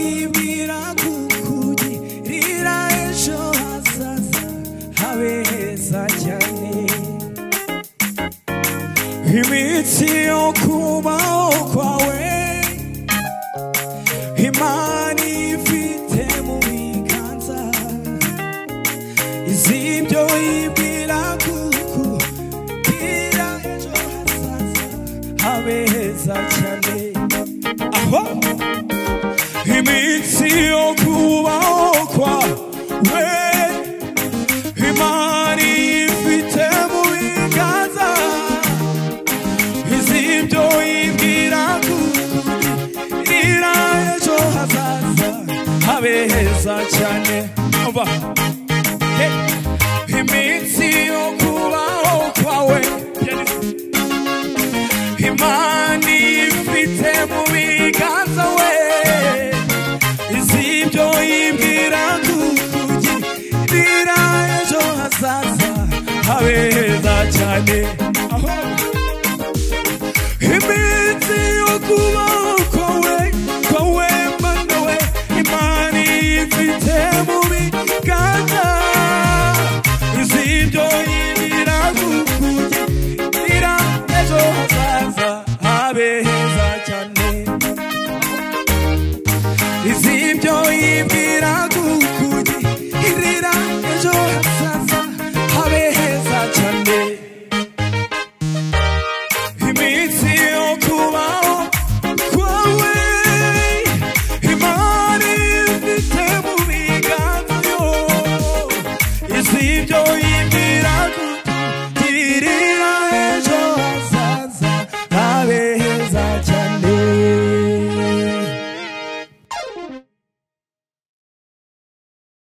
yibwira kukugirira ejo hazaza habeza cyane iminsi yo kubaho kwawe Imana ifite mu biganza izibyo yibwira kukugirira ejo hazaza habeza cyane aho iminsi yo kubaho kwawe Imana ifite mu biganza izibyo yibwira kukugirira ejo hazaza habeza cyane iminsi yo kubaho kwawe Imana ifite mu biganza we izibyo yibwira kukugirira ejo hazaza habeza cyane iminsi yo kubaho kwawe Mana we Imana ifite mu biganza izibyo yibwira kukugirira ejo hazaza habeza cyane izibyo